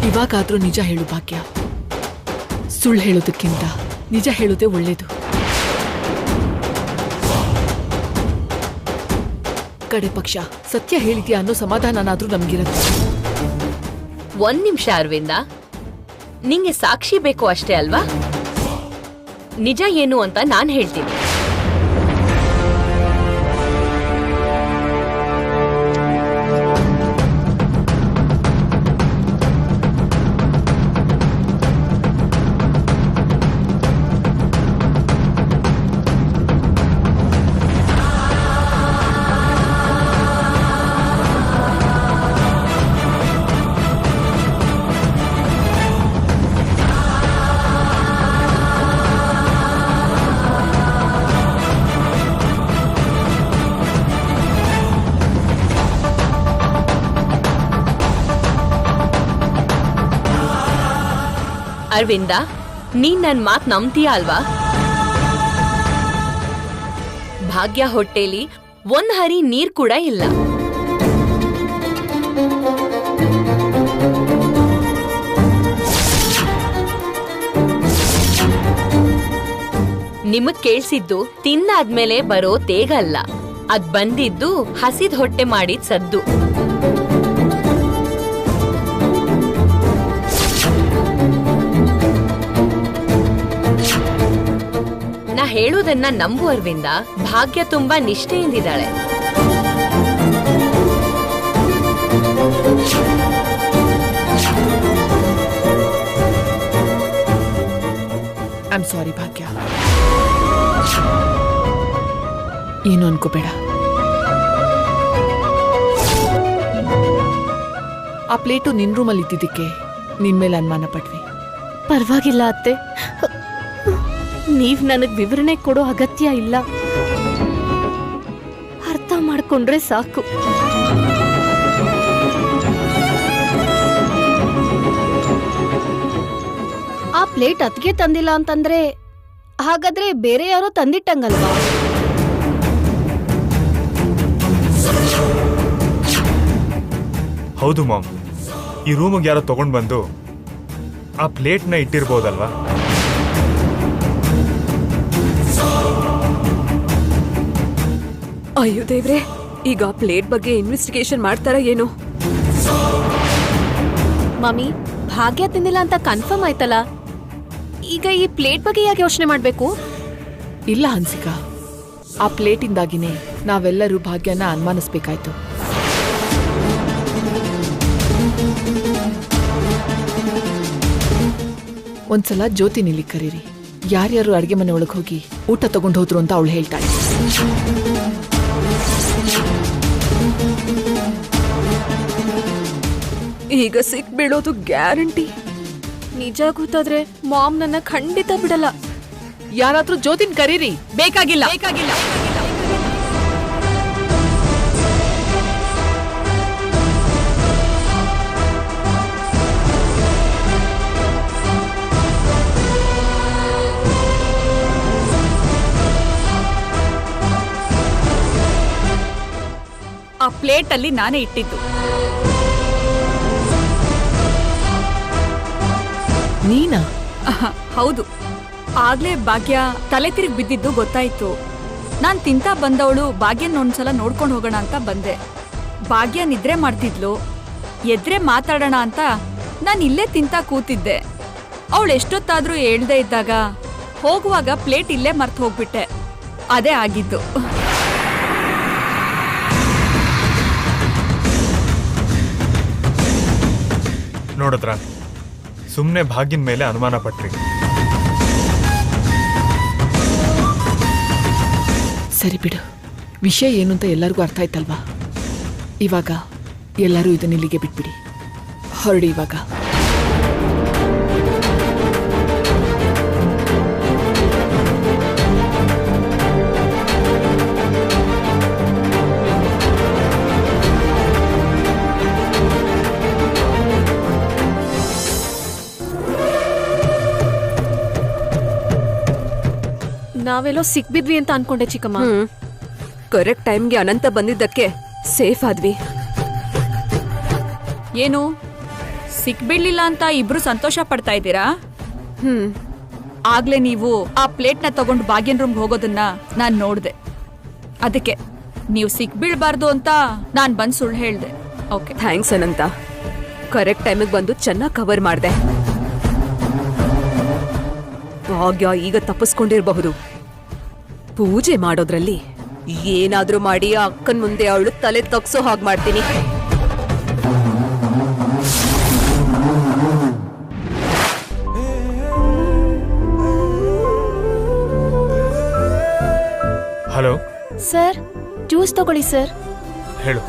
ಇವಾಗಾದ್ರೂ ನಿಜ ಹೇಳು ಭಾಗ್ಯ. ಸುಳ್ಳು ಹೇಳೋದಕ್ಕಿಂತ ನಿಜ ಹೇಳೋದೇ ಒಳ್ಳೇದು. ಕಡೆ ಪಕ್ಷ ಸತ್ಯ ಹೇಳಿದ್ಯಾ ಅನ್ನೋ ಸಮಾಧಾನನಾದ್ರೂ ನಮ್ಗಿರತ್ತೆ. ಒಂದ್ ನಿಮಿಷ ಅರವಿಂದ, ನಿಂಗೆ ಸಾಕ್ಷಿ ಬೇಕು ಅಷ್ಟೇ ಅಲ್ವಾ? ನಿಜ ಏನು ಅಂತ ನಾನ್ ಹೇಳ್ತೀನಿ. ಅರವಿಂದ, ನೀನ್ ನನ್ ಮಾತ್ ನಂಬ್ತೀಯ ಅಲ್ವಾ? ಭಾಗ್ಯ ಹೊಟ್ಟೆಲಿ ಒಂದ್ ಹರಿ ನೀರ್ ಕೂಡ ಇಲ್ಲ. ನಿಮಗ್ ಕೇಳ್ಸಿದ್ದು ತಿಂದಾದ್ಮೇಲೆ ಬರೋ ತೇಗ ಅಲ್ಲ, ಅದ್ ಬಂದಿದ್ದು ಹಸಿದ್ ಹೊಟ್ಟೆ ಮಾಡಿದ್ ಸದ್ದು. ನಾ ಹೇಳೋದನ್ನ ನಂಬು ಅರವಿಂದ. ಭಾಗ್ಯ ತುಂಬಾ ನಿಷ್ಠೆಯಿಂದಿದ್ದಾಳೆ. ಐ ಆಮ್ ಸಾರಿ ಭಾಗ್ಯ. ಏನು ಅನ್ಕೋಬೇಡ. ಆ ಪ್ಲೇಟು ನಿನ್ ರೂಮಲ್ಲಿ ಇದ್ದಿದ್ದಕ್ಕೆ ನಿನ್ ಮೇಲೆ ಅನುಮಾನ ಪಟ್ವಿ. ಪರವಾಗಿಲ್ಲ ಅತ್ತೆ, ನೀವ್ ನನಗ್ ವಿವರಣೆ ಕೊಡೋ ಅಗತ್ಯ ಇಲ್ಲ. ಅರ್ಥ ಮಾಡ್ಕೊಂಡ್ರೆ ಸಾಕು. ಆ ಪ್ಲೇಟ್ ಅತ್ಗೆ ತಂದಿಲ್ಲ ಅಂತಂದ್ರೆ ಹಾಗಾದ್ರೆ ಬೇರೆ ಯಾರೋ ತಂದಿಟ್ಟಂಗಲ್ವಾ? ಹೌದು ಮಾಮ್, ಈ ರೂಮಿಗೆ ಯಾರೋ ತಗೊಂಡ್ ಬಂದು ಆ ಪ್ಲೇಟ್ನ ಇಟ್ಟಿರ್ಬೋದಲ್ವಾ? ಅಯ್ಯೋ ದೇವ್ರೆ, ಈಗ ಪ್ಲೇಟ್ ಬಗ್ಗೆ ಇನ್ವೆಸ್ಟಿಗೇಷನ್ ಮಾಡ್ತಾರ ಏನು? ಮಮ್ಮಿ, ಭಾಗ್ಯ ತಿಂದಿಲ್ಲ ಅಂತ ಕನ್ಫರ್ಮ್ ಆಯ್ತಲ್ಲ, ಈಗ ಈ ಪ್ಲೇಟ್ ಬಗ್ಗೆ ಯಾಕೆ ಯೋಚನೆ ಮಾಡ್ಬೇಕು? ಇಲ್ಲ ಹನ್ಸಿಕಾ, ಆ ಪ್ಲೇಟಿಂದಾಗಿನೇ ನಾವೆಲ್ಲರೂ ಭಾಗ್ಯನ ಅನುಮಾನಿಸ್ಬೇಕಾಯ್ತು. ಒಂದ್ಸಲ ಜ್ಯೋತಿ ನಿಲ್ಲಿ ಕರೀರಿ. ಯಾರ್ಯಾರು ಅಡ್ಗೆ ಮನೆ ಒಳಗೆ ಹೋಗಿ ಊಟ ತಗೊಂಡು ಹೋದ್ರು ಅಂತ ಅವಳು ಹೇಳ್ತಾಳೆ. ಈಗ ಸಿಕ್ ಬೀಳೋದು ಗ್ಯಾರಂಟಿ. ನಿಜ ಗೊತ್ತಾದ್ರೆ ಮಾಮ್ ನನ್ನ ಖಂಡಿತ ಬಿಡಲ್ಲ. ಯಾರಾದ್ರೂ ಜ್ಯೋತಿನ್ ಕರೀರಿ. ಬೇಕಾಗಿಲ್ಲ. ಆ ಪ್ಲೇಟ್ ಅಲ್ಲಿ ನಾನೇ ಇಟ್ಟಿದ್ದು. ನೀನಾ? ಹೌದು. ಆಗ್ಲೇ ಭಾಗ್ಯ ತಲೆ ತಿರುಗಿ ಬಿದ್ದಿದ್ದು ಗೊತ್ತಾಯ್ತು. ನಾನ್ ತಿಂತಾ ಬಂದವಳು ಭಾಗ್ಯನ್ ಒಂದ್ಸಲ ನೋಡ್ಕೊಂಡು ಹೋಗೋಣ ಅಂತ ಬಂದೆ. ಭಾಗ್ಯ ನಿದ್ರೆ ಮಾಡ್ತಿದ್ಲು. ಎದ್ರೆ ಮಾತಾಡೋಣ ಅಂತ ನಾನು ಇಲ್ಲೇ ತಿಂತಾ ಕೂತಿದ್ದೆ. ಅವಳು ಎಷ್ಟೊತ್ತಾದ್ರೂ ಹೇಳ್ದೆ ಇದ್ದಾಗ ಹೋಗುವಾಗ ಪ್ಲೇಟ್ ಇಲ್ಲೇ ಮರ್ತು ಹೋಗ್ಬಿಟ್ಟೆ. ಅದೇ ಆಗಿದ್ದು. ನೋಡಿದ್ರ, ಸುಮ್ನೆ ಭಾಗ್ಯನ ಮೇಲೆ ಅನುಮಾನ ಪಟ್ರಿ. ಸರಿ ಬಿಡು, ವಿಷಯ ಏನು ಅಂತ ಎಲ್ಲರಿಗೂ ಅರ್ಥ ಆಯ್ತಲ್ವಾ? ಇವಾಗ ಎಲ್ಲರೂ ಇದನ್ನ ಇಲ್ಲಿಗೆ ಬಿಟ್ಬಿಡಿ, ಹೊರಡಿ ಇವಾಗ. ನಾವೆಲ್ಲೋ ಸಿಕ್ಬಿದ್ವಿ ಅಂತ ಅನ್ಕೊಂಡೆ ಚಿಕ್ಕಮ್ಮ. ಕರೆಕ್ಟ್ ಟೈಮ್ಗೆ ಅನಂತ ಬಂದಿದ್ದಕ್ಕೆ ಸೇಫ್ ಆದ್ವಿ. ಏನು ಸಿಕ್ಬಿಡ್ಲಿಲ್ಲ ಅಂತ ಇಬ್ರು ಸಂತೋಷ ಪಡ್ತಾ ಇದ್ದೀರಾ? ಆಗ್ಲೇ ನೀವು ಆ ಪ್ಲೇಟ್ನ ತಗೊಂಡು ಭಾಗ್ಯನ್ ರೂಮ್ಗೆ ಹೋಗೋದನ್ನ ನಾನ್ ನೋಡ್ದೆ. ಅದಕ್ಕೆ ನೀವು ಸಿಕ್ಬೀಳ್ಬಾರ್ದು ಅಂತ ನಾನ್ ಬಂದ್ ಸುಳ್ಳು ಹೇಳ್ದೆ. ಓಕೆ, ಥ್ಯಾಂಕ್ಸ್ ಅನಂತ. ಕರೆಕ್ಟ್ ಟೈಮಿಗೆ ಬಂದು ಚೆನ್ನಾಗಿ ಕವರ್ ಮಾಡ್ದೆ. ಭಾಗ್ಯ ಈಗ ತಪ್ಪಿಸ್ಕೊಂಡಿರಬಹುದು. ಪೂಜೆ ಮಾಡೋದ್ರಲ್ಲಿ ಏನಾದ್ರೂ ಮಾಡಿ ಆ ಅಕ್ಕನ್ ಮುಂದೆ ಅವಳು ತಲೆ ತಗ್ಸೋ ಹಾಗೆ ಮಾಡ್ತೀನಿ. ಹಲೋ ಸರ್, ಜ್ಯೂಸ್ ತಗೊಳ್ಳಿ ಸರ್. ಹೇಳು.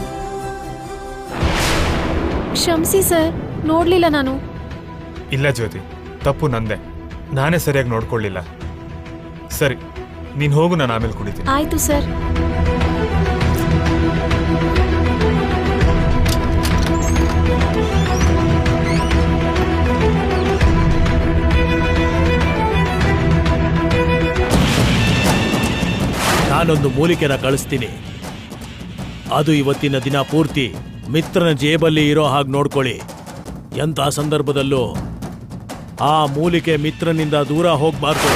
ಕ್ಷಮಿಸಿ ಸರ್, ನೋಡ್ಲಿಲ್ಲ ನಾನು. ಇಲ್ಲ ಜ್ಯೋತಿ, ತಪ್ಪು ನಂದೆ. ನಾನೇ ಸರಿಯಾಗಿ ನೋಡ್ಕೊಳ್ಳಿಲ್ಲ. ಸರಿ, ನೀನು ಹೋಗು, ನಾನು ಆಮೇಲೆ ಕುಡಿತೀನಿ. ಆಯ್ತು ಸರ್. ನಾನೊಂದು ಮೂಲಿಕೆನ ಕಳಿಸ್ತೀನಿ. ಅದು ಇವತ್ತಿನ ದಿನ ಪೂರ್ತಿ ಮಿತ್ರನ ಜೇಬಲ್ಲಿ ಇರೋ ಹಾಗೆ ನೋಡ್ಕೊಳ್ಳಿ. ಎಂಥ ಸಂದರ್ಭದಲ್ಲೂ ಆ ಮೂಲಿಕೆ ಮಿತ್ರನಿಂದ ದೂರ ಹೋಗ್ಬಾರ್ದು.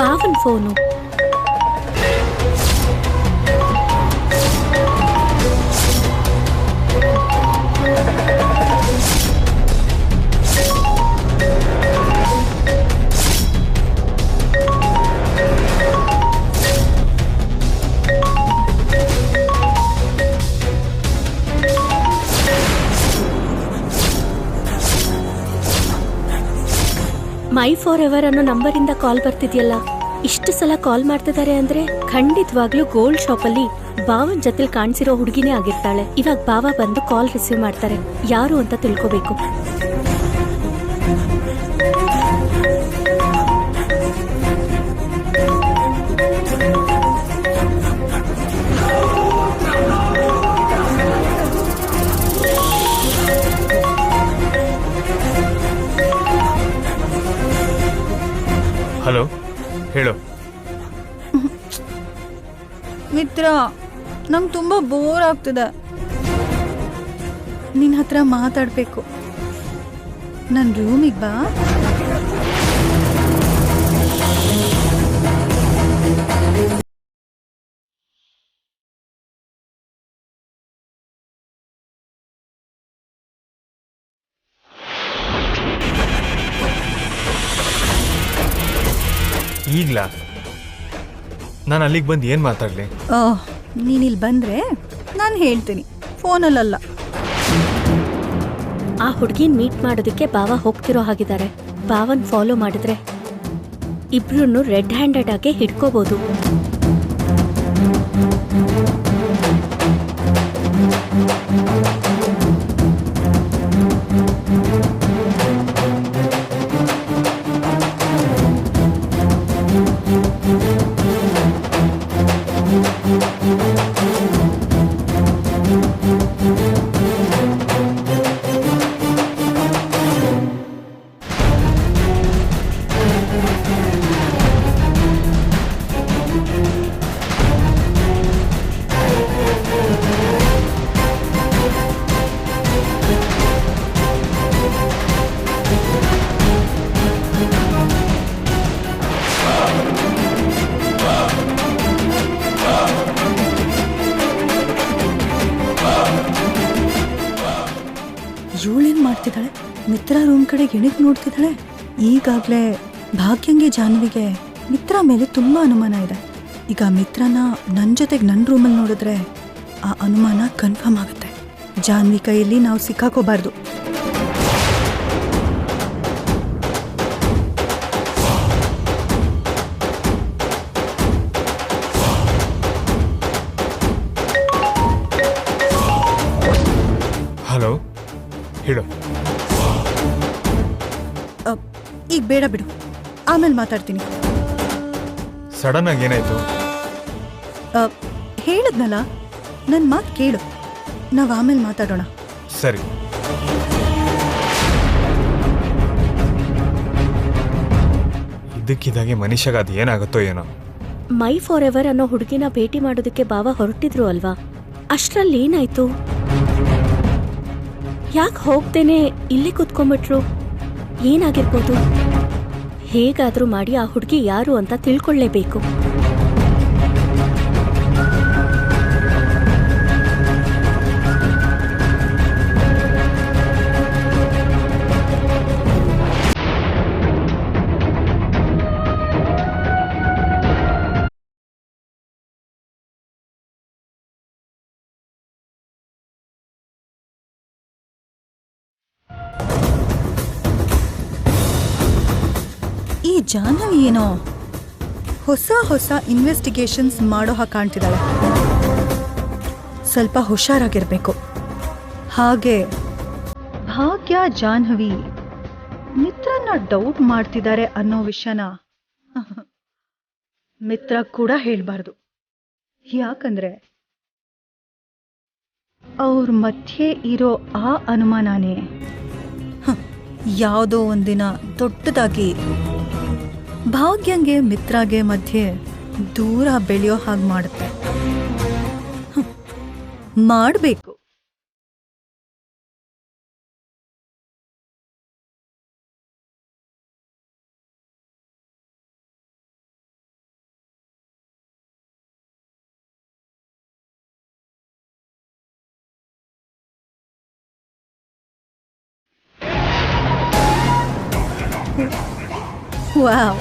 ಬಾವನ್ ಫೋನು. ಮೈ ಫಾರ್ ಎವರ್ ಅನ್ನೋ ನಂಬರಿಂದ ಕಾಲ್ ಬರ್ತಿದ್ಯಲ್ಲ. ಇಷ್ಟು ಸಲ ಕಾಲ್ ಮಾಡ್ತಿದ್ದಾರೆ ಅಂದ್ರೆ ಖಂಡಿತವಾಗ್ಲೂ ಗೋಲ್ಡ್ ಶಾಪ್ ಅಲ್ಲಿ ಬಾವನ್ ಜೊತೆ ಕಾಣಿಸಿರೋ ಹುಡುಗಿನೇ ಆಗಿರ್ತಾಳೆ. ಇವಾಗ ಬಾವ ಬಂದು ಕಾಲ್ ರಿಸೀವ್ ಮಾಡ್ತಾರೆ. ಯಾರು ಅಂತ ತಿಳ್ಕೋಬೇಕು. ಹಲೋ, ಹೇಳು. ಮಿತ್ರ, ನಂಗೆ ತುಂಬ ಬೋರ್ ಆಗ್ತಿದೆ. ನಿನ್ನ ಹತ್ರ ಮಾತಾಡಬೇಕು. ನನ್ನ ರೂಮಿಗೆ ಬಾ. ಈಗ್ಲಾ? ನಾನು ಅಲ್ಲಿಗೆ ಬಂದು ಏನು ಮಾತಾಡಲಿ? ನೀನಿಲ್ಲಿ ಬಂದರೆ ನಾನು ಹೇಳ್ತೀನಿ, ಫೋನಲ್ಲ. ಆ ಹುಡುಗಿನ ಮೀಟ್ ಮಾಡೋದಕ್ಕೆ ಬಾವ ಹೋಗ್ತಿರೋ ಹಾಗಿದ್ದಾರೆ. ಬಾವನ್ ಫಾಲೋ ಮಾಡಿದ್ರೆ ಇಬ್ರು ರೆಡ್ ಹ್ಯಾಂಡೆಡ್ ಆಗಿ ಹಿಡ್ಕೋಬಹುದು. ಇವಳೇನ್ ಮಾಡ್ತಿದ್ದಾಳೆ? ಮಿತ್ರ ರೂಮ್ ಕಡೆಗೆ ಎಣಿಕ್ ನೋಡ್ತಿದ್ದಾಳೆ. ಈಗಾಗಲೇ ಭಾಗ್ಯಂಗೆ ಜಾನ್ವಿಗೆ ಮಿತ್ರ ಮೇಲೆ ತುಂಬಾ ಅನುಮಾನ ಇದೆ. ಈಗ ಮಿತ್ರನ ನನ್ನ ಜೊತೆಗೆ ನನ್ನ ರೂಮಲ್ಲಿ ನೋಡಿದ್ರೆ ಆ ಅನುಮಾನ ಕನ್ಫರ್ಮ್ ಆಗುತ್ತೆ. ಜಾನ್ವಿ ಕೈಯಲ್ಲಿ ನಾವು ಸಿಕ್ಕಾಕೋಬಾರ್ದು. ಹಲೋ, ಹೇಳು. ಈಗ ಬೇಡ ಬಿಡು, ಆಮೇಲೆ ಮಾತಾಡ್ತೀನಿ. ಸಡನ್ ಆಗಿ ಏನಾಯ್ತು? ಹೇಳಿದ್ನಲ್ಲ, ನನ್ನ ಮಾತು ಕೇಳು, ನಾವು ಆಮೇಲೆ ಮಾತಾಡೋಣ. ಸರಿ. ಇದಕ್ಕಿದ್ದಾಗೆ ಮನುಷ್ಯಗ ಅದು ಏನಾಗುತ್ತೋ ಏನೋ. ಮೈ ಫಾರ್ ಎವರ್ ಅನ್ನೋ ಹುಡುಗಿನ ಭೇಟಿ ಮಾಡೋದಕ್ಕೆ ಬಾವ ಹೊರಟಿದ್ರು ಅಲ್ವಾ, ಅಷ್ಟ್ರಲ್ಲಿ ಏನಾಯ್ತು? ಯಾಕೆ ಹೋಗ್ದೇನೆ ಇಲ್ಲೇ ಕೂತ್ಕೊಂಡ್ಬಿಟ್ರು? ಏನಾಗಿರ್ಬೋದು? ಹೇಗಾದ್ರೂ ಮಾಡಿ ಆ ಹುಡುಗಿ ಯಾರು ಅಂತ ತಿಳ್ಕೊಳ್ಳೇಬೇಕು. ಈ ಜಾಹ್ನವಿ ಏನೋ ಹೊಸ ಇನ್ವೆಸ್ಟಿಗೇಷನ್ಸ್ ಮಾಡೋ ಹಾಗೆ ಕಾಣ್ತಿದ್ದಾಳೆ. ಸ್ವಲ್ಪ ಹುಷಾರಾಗಿರ್ಬೇಕು. ಹಾಗೆ ಭಾಗ್ಯ, ಜಾಹ್ನವಿ ಮಿತ್ರನ ಡೌಟ್ ಮಾಡ್ತಿದ್ದಾರೆ ಅನ್ನೋ ವಿಷಯನ ಮಿತ್ರ ಕೂಡ ಹೇಳ್ಬಾರ್ದು. ಯಾಕಂದ್ರೆ ಅವ್ರ ಮಧ್ಯೆ ಇರೋ ಆ ಅನುಮಾನನೇ ಯಾವುದೋ ಒಂದಿನ ದೊಡ್ಡದಾಗಿ ಭಾಗ್ಯಂಗೆ ಮಿತ್ರಗೆ ಮಧ್ಯೆ ದೂರ ಬೆಳೆಯೋ ಹಾಗೆ ಮಾಡುತ್ತೆ. ಮಾಡಬೇಕು. ವಾವ್,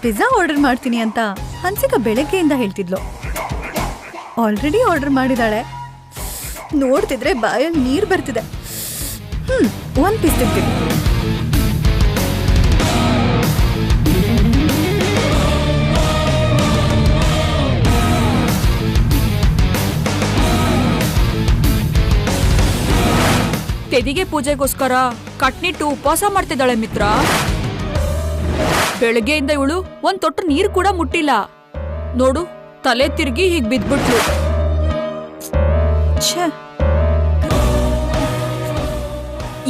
ಪಿಜ್ಜಾ ಆರ್ಡರ್ ಮಾಡ್ತೀನಿ ಅಂತ ಹನ್ಸಿಕಾ ಬೆಳಗ್ಗೆಯಿಂದ ಹೇಳ್ತಿದ್ಲು. Already order ಮಾಡಿದಾಳೆ. ನೋಡ್ತಿದ್ರೆ ಬಾಯಲ್ಲಿ ನೀರು ಬರ್ತಿದೆ. ಒಂದು ಪೀಸ್ ತಿಂತೀನಿ. ತೆದಿಗೆ ಪೂಜೆಗೋಸ್ಕರ ಕಟ್ನಿಟ್ಟು ಉಪವಾಸ ಮಾಡ್ತಿದ್ದಾಳೆ ಮಿತ್ರ. ಬೆಳಗ್ಗೆಯಿಂದ ಇವಳು ಒಂದ್ ತೊಟ್ಟು ನೀರು ಕೂಡ ಮುಟ್ಟಿಲ್ಲ. ನೋಡು, ತಲೆ ತಿರ್ಗಿ ಹೀಗ್ ಬಿದ್ಬಿಟ್ಲು.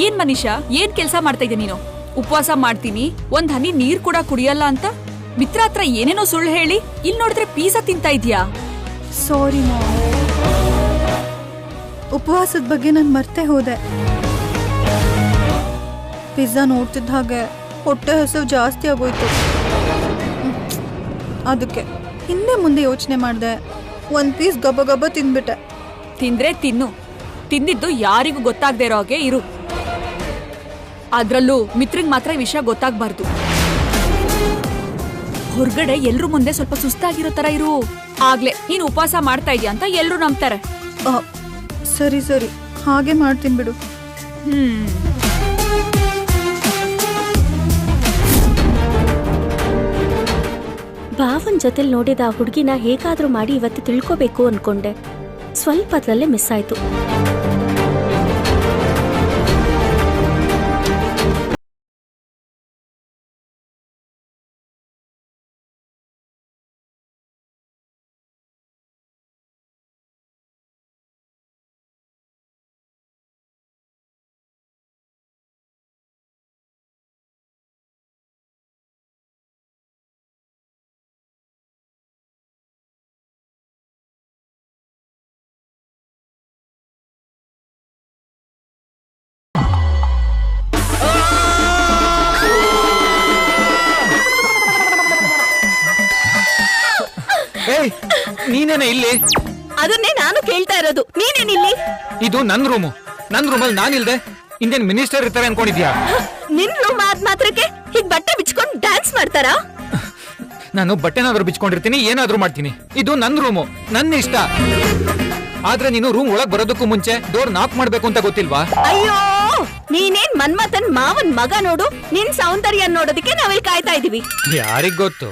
ಏನ್ ಮನೀಷಾ, ಏನ್ ಕೆಲ್ಸ ಮಾಡ್ತಾ ಇದ್ದೆ ನೀನು? ಉಪವಾಸ ಮಾಡ್ತೀನಿ, ಒಂದ್ ಹನಿ ನೀರ್ ಕೂಡ ಕುಡಿಯಲ್ಲ ಅಂತ ಮಿತ್ರ ಹತ್ರ ಏನೇನೋ ಸುಳ್ಳು ಹೇಳಿ ಇಲ್ಲಿ ನೋಡಿದ್ರೆ ಪೀಸಾ ತಿಂತಾ ಇದ್ಯಾ? ಸಾರಿ ಮಾ, ಉಪವಾಸದ ಬಗ್ಗೆ ನಾನು ಮರ್ತೇ ಹೋದೆ. ಪಿಜ್ಜಾ ನೋಡ್ತಿದ್ದ ಹಾಗೆ ಹೊಟ್ಟೆ ಹಸಿವು ಜಾಸ್ತಿ ಆಗೋಯ್ತು. ಅದಕ್ಕೆ ಹಿಂದೆ ಮುಂದೆ ಯೋಚನೆ ಮಾಡಿದೆ, ಒಂದು ಪೀಸ್ ಗಬ್ಬ ಗಬ್ಬ ತಿಂದ್ಬಿಟ್ಟೆ. ತಿಂದ್ರೆ ತಿನ್ನು, ತಿಂದಿದ್ದು ಯಾರಿಗೂ ಗೊತ್ತಾಗದೇ ಇರೋ ಹಾಗೆ ಇರು. ಅದ್ರಲ್ಲೂ ಮಿತ್ರಿಗೆ ಮಾತ್ರ ಈ ವಿಷಯ ಗೊತ್ತಾಗ್ಬಾರ್ದು. ಹೊರಗಡೆ ಎಲ್ರೂ ಮುಂದೆ ಸ್ವಲ್ಪ ಸುಸ್ತಾಗಿರೋ ತರ ಇರು. ಆಗ್ಲೇ ನೀನು ಉಪವಾಸ ಮಾಡ್ತಾ ಇದೀಯ ಅಂತ ಎಲ್ರೂ ನಂಬ್ತಾರೆ. ಸರಿ ಸರಿ, ಹಾಗೆ ಮಾಡ್ತೀನಿ ಬಿಡು. ಭಾವನ್ ಜೊತೆಲಿ ನೋಡಿದ ಆ ಹುಡುಗಿನ ಹೇಗಾದ್ರೂ ಮಾಡಿ ಇವತ್ತು ತಿಳ್ಕೋಬೇಕು ಅನ್ಕೊಂಡೆ. ಸ್ವಲ್ಪ ಅದ್ರಲ್ಲೇ ಮಿಸ್ ಆಯ್ತು. ನೀನೇನೆ ಇಲ್ಲಿ? ಅದನ್ನೇ ನಾನು ಕೇಳ್ತಾ ಇರೋದು. ನೀನೇನಿಲ್ಲಿ? ಇದು ನನ್ ರೂಮು. ನನ್ ರೂಮಲ್ಲಿ ನಾನಿಲ್ದೆ ಇಂಡಿಯನ್ ಮಿನಿಸ್ಟರ್ ಇರ್ತಾರೆ ಅನ್ಕೊಂಡಿದ್ಯಾ? ನಿನ್ ರೂಮ್ ಆದ್ ಮಾತ್ರಕ್ಕೆ ಹೀಗ್ ಬಟ್ಟೆ ಬಿಚ್ಕೊಂಡು ಡ್ಯಾನ್ಸ್ ಮಾಡ್ತಾರಾ? ನಾನು ಬಟ್ಟೆನಾದ್ರೂ ಬಿಚ್ಕೊಂಡಿರ್ತೀನಿ, ಏನಾದ್ರೂ ಮಾಡ್ತೀನಿ. ಇದು ನನ್ನ ರೂಮು, ನನ್ನ ಇಷ್ಟ. ಆದ್ರೆ ನೀನು ರೂಮ್ ಒಳಗ್ ಬರೋದಕ್ಕೂ ಮುಂಚೆ ಡೋರ್ ನಾಕ್ ಮಾಡ್ಬೇಕು ಅಂತ ಗೊತ್ತಿಲ್ವಾ? ಅಯ್ಯೋ, ನೀನೇನ್ ಮನ್ಮಥನ್ ಮಾವನ್ ಮಗ ನೋಡು, ನಿನ್ ಸೌಂದರ್ಯ ನೋಡೋದಕ್ಕೆ ನಾವಿಲ್ಲಿ ಕಾಯ್ತಾ ಇದೀವಿ. ಯಾರಿಗ್ ಗೊತ್ತು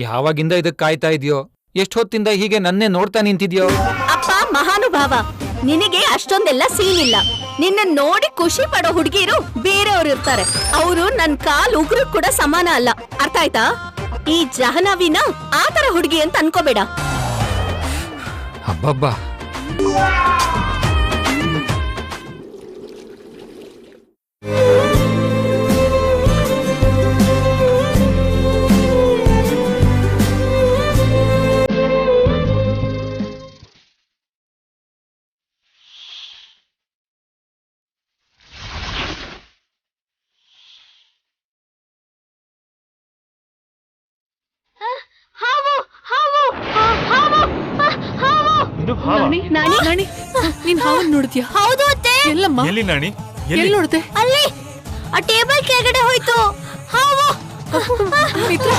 ಯಾವಾಗಿಂದ ಇದಕ್ ಕಾಯ್ತಾ ಇದೆಯೋ, ಎಷ್ಟ್ ಹೊತ್ತಿಂದ ಹೀಗೆ ನನ್ನೇ ನೋಡ್ತಾ ನಿಂತಿದ್ಯೋ. ಅಪ್ಪ ಮಹಾನುಭಾವ, ನಿನಗೆ ಅಷ್ಟೊಂದೆಲ್ಲ ಸೀನ್ ಇಲ್ಲ. ನಿನ್ನ ನೋಡಿ ಖುಷಿ ಪಡೋ ಹುಡುಗಿರು ಬೇರೆಯವ್ರು ಇರ್ತಾರೆ. ಅವರು ನನ್ ಕಾಲ್ ಉಗುರು ಕೂಡ ಸಮಾನ ಅಲ್ಲ, ಅರ್ಥ ಆಯ್ತಾ? ಈ ಜಹನವಿನ ಆತರ ಹುಡುಗಿ ಅಂತ ಅನ್ಕೋಬೇಡ. ಹಬ್ಬಬ್ಬಾ, ನಾಣಿ, ನೀನ್ ಹಾವನ್ ನೋಡಿದ್ಯಾ? ಹೌದು ಅತ್ತೆ. ಎಲ್ಲಮ್ಮ? ಎಲ್ಲಿ ನಾಣಿ? ಎಲ್ಲಿ ನೋಡ್ದೆ? ಅಲ್ಲಿ ಆ ಟೇಬಲ್ ಕೆಳಗಡೆ ಹೋಯ್ತು ಹಾವು. ಮಿತ್ರ,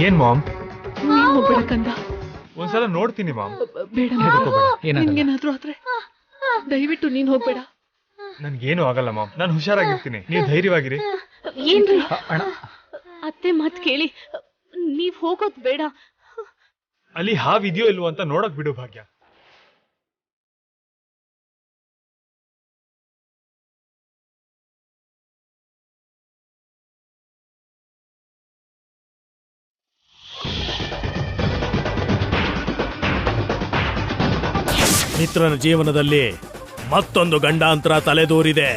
ಏನ್ ಮಾಮ್? ನೀನ್ ಹೋಗ್ಬೇಡ ಕಂದ. ಒಂದ್ಸಲ ನೋಡ್ತೀನಿ ಮಾಮ್. ಬೇಡ, ನಿನ್ಗೇನಾದ್ರೂ ಆದ್ರೆ ದಯವಿಟ್ಟು ನೀನ್ ಹೋಗ್ಬೇಡ. ನನ್ಗೇನು ಆಗಲ್ಲ ಮಾಮ್, ನಾನು ಹುಷಾರಾಗಿರ್ತೀನಿ, ನೀವು ಧೈರ್ಯವಾಗಿರಿ. ಏನ್ರಿ ಅತ್ತೆ ಮಾತ್ ಕೇಳಿ, ನೀವ್ ಹೋಗೋದ್ ಬೇಡ. ಅಲ್ಲಿ ಹಾವಿದೆಯೋ ಇಲ್ವೋ ಅಂತ ನೋಡಕ್ ಬಿಡು ಭಾಗ್ಯ. ಮಿತ್ರನ ಜೀವನದಲ್ಲಿ ಮತ್ತೊಂದು ಗಂಡಾಂತರ ತಲೆದೂರಿದೆ.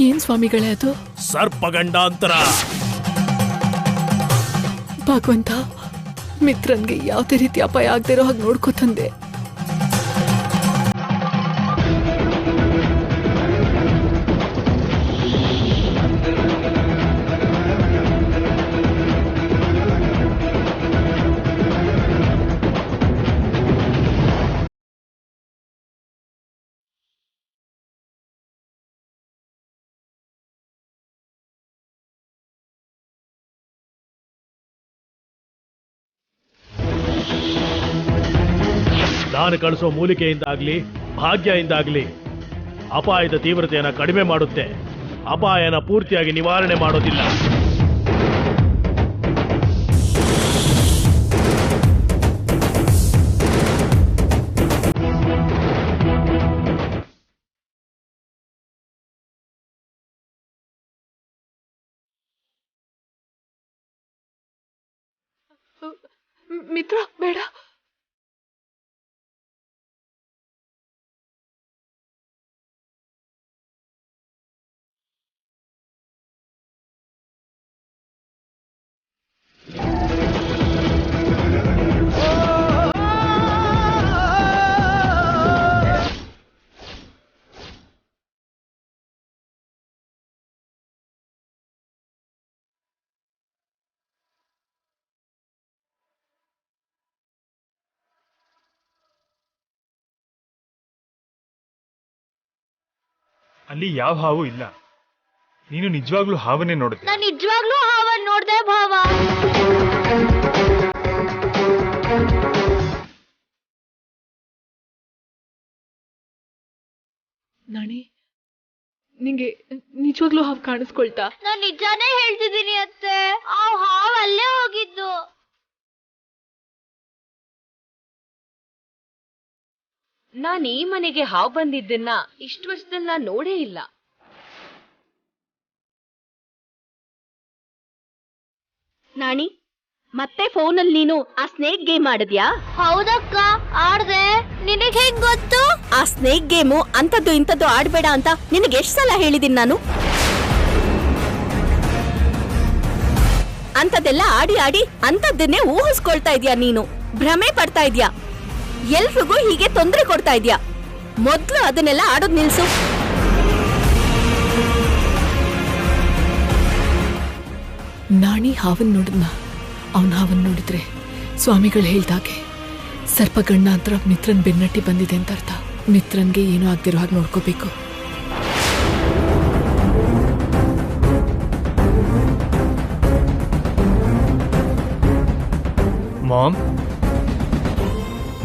ಏನ್ ಸ್ವಾಮಿಗಳೇ ಅದು? ಸರ್ಪ ಗಂಡಾಂತರ. ಭಗವಂತ, ಮಿತ್ರನ್ಗೆ ಯಾವುದೇ ರೀತಿ ಅಪಾಯ ಆಗದಿರೋ ಹಾಗೆ ನೋಡ್ಕೋತಂದೆ. ನಾನು ಕಳಿಸೋ ಮೂಲಿಕೆಯಿಂದಾಗ್ಲಿ ಭಾಗ್ಯದಿಂದಾಗ್ಲಿ ಅಪಾಯದ ತೀವ್ರತೆಯನ್ನು ಕಡಿಮೆ ಮಾಡುತ್ತೆ, ಅಪಾಯನ ಪೂರ್ತಿಯಾಗಿ ನಿವಾರಣೆ ಮಾಡೋದಿಲ್ಲ. ಮಿತ್ರ ಬೇಡ. ಅಲ್ಲಿ ಯಾವ ಹಾವು ಇಲ್ಲ. ನೀನು ನಿಜವಾಗ್ಲೂ ಹಾವನ್ನೇ ನೋಡಿದೆ? ನಾನು ನಿಜವಾಗ್ಲೂ ಹಾವನ್ನ ನೋಡ್ದೆ ಭಾವ. ನಾಣಿ, ನಿಂಗೆ ನಿಜವಾಗ್ಲೂ ಹಾವು ಕಾಣಿಸ್ಕೊಳ್ತಾ? ನಾನು ನಿಜಾನೇ ಹೇಳ್ತಿದ್ದೀನಿ ಅತ್ತೆ, ಆ ಹಾವು ಅಲ್ಲೇ ಹೋಗಿದ್ದು. ನಾನ್ ಈ ಮನೆಗೆ ಹಾವು ಬಂದಿದ್ದನ್ನ ಇಷ್ಟು ವರ್ಷದಲ್ಲಿ ನಾನ್ ನೋಡೇ ಇಲ್ಲ. ನಾಣಿ, ಮತ್ತೆ ಫೋನಲ್ಲಿ ನೀನು ಆ ಸ್ನೇಕ್ ಗೇಮ್ ಆಡಿದ್ಯಾ? ಹೌದಕ್ಕ, ಆಡ್ದೆ. ನಿನಗೆ ಹೇಗ್ ಗೊತ್ತು? ಆ ಸ್ನೇಕ್ ಗೇಮು ಅಂತದ್ದು ಇಂಥದ್ದು ಆಡ್ಬೇಡ ಅಂತ ನಿನಗೆ ಎಷ್ಟು ಸಲ ಹೇಳಿದೀನಿ ನಾನು? ಅಂತದೆಲ್ಲ ಆಡಿ ಆಡಿ ಅಂತದ್ದನ್ನೇ ಊಹಿಸ್ಕೊಳ್ತಾ ಇದ್ಯಾ ನೀನು. ಭ್ರಮೆ ಪಡ್ತಾ ಇದ್ಯಾ. ಎಲ್ರಿಗೂ ಹೀಗೆ ತೊಂದರೆ ಕೊಡ್ತಾ ಇದ್ಯಾ. ಮೊದ್ಲು ಅದನ್ನೆಲ್ಲ ಆಡೋದ್ ನಿಲ್ಸು. ನಾಣಿ ಹಾವನ್ ನೋಡಿದ್ನ? ಅವನ್ ಹಾವನ್ ನೋಡಿದ್ರೆ ಸ್ವಾಮಿಗಳು ಹೇಳ್ದಾಗೆ ಸರ್ಪಗಣ್ಣ ಅಂತ ಮಿತ್ರನ್ ಬೆನ್ನಟ್ಟಿ ಬಂದಿದೆ ಅಂತ ಅರ್ಥ. ಮಿತ್ರನ್ಗೆ ಏನೂ ಆಗ್ದಿರೋ ಹಾಗೆ ನೋಡ್ಕೋಬೇಕು. ಮಾಮ್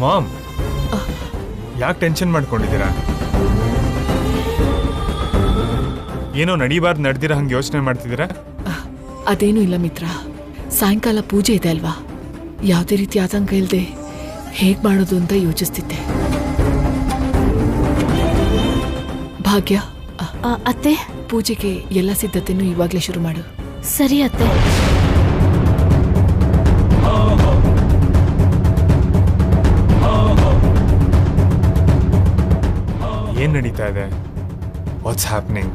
ಮಾಮ್ ಯಾಕೆ ಟೆನ್ಷನ್ ಮಾಡ್ಕೊಂಡಿದ್ದೀರಾ? ಏನೋ ನಡೀಬಾರ್ದು ನಡೆದಿರ ಹಂಗೆ ಯೋಚನೆ ಮಾಡ್ತಿದ್ದೀರಾ? ಅದೇನೂ ಇಲ್ಲ ಮಿತ್ರ, ಸಾಯಂಕಾಲ ಪೂಜೆ ಇದೆ ಅಲ್ವಾ, ಯಾವುದೇ ರೀತಿ ಆತಂಕ ಇಲ್ಲದೆ ಹೇಗೆ ಮಾಡೋದು ಅಂತ ಯೋಚಿಸ್ತಿದ್ದೆ. ಭಾಗ್ಯ, ಅತ್ತೆ, ಪೂಜೆಗೆ ಎಲ್ಲ ಸಿದ್ಧತೆನೂ ಇವಾಗಲೇ ಶುರು ಮಾಡು. ಸರಿ ಅತ್ತೆ. ಏನ್ ನಡೀತಾ ಇದೆ? What's happening?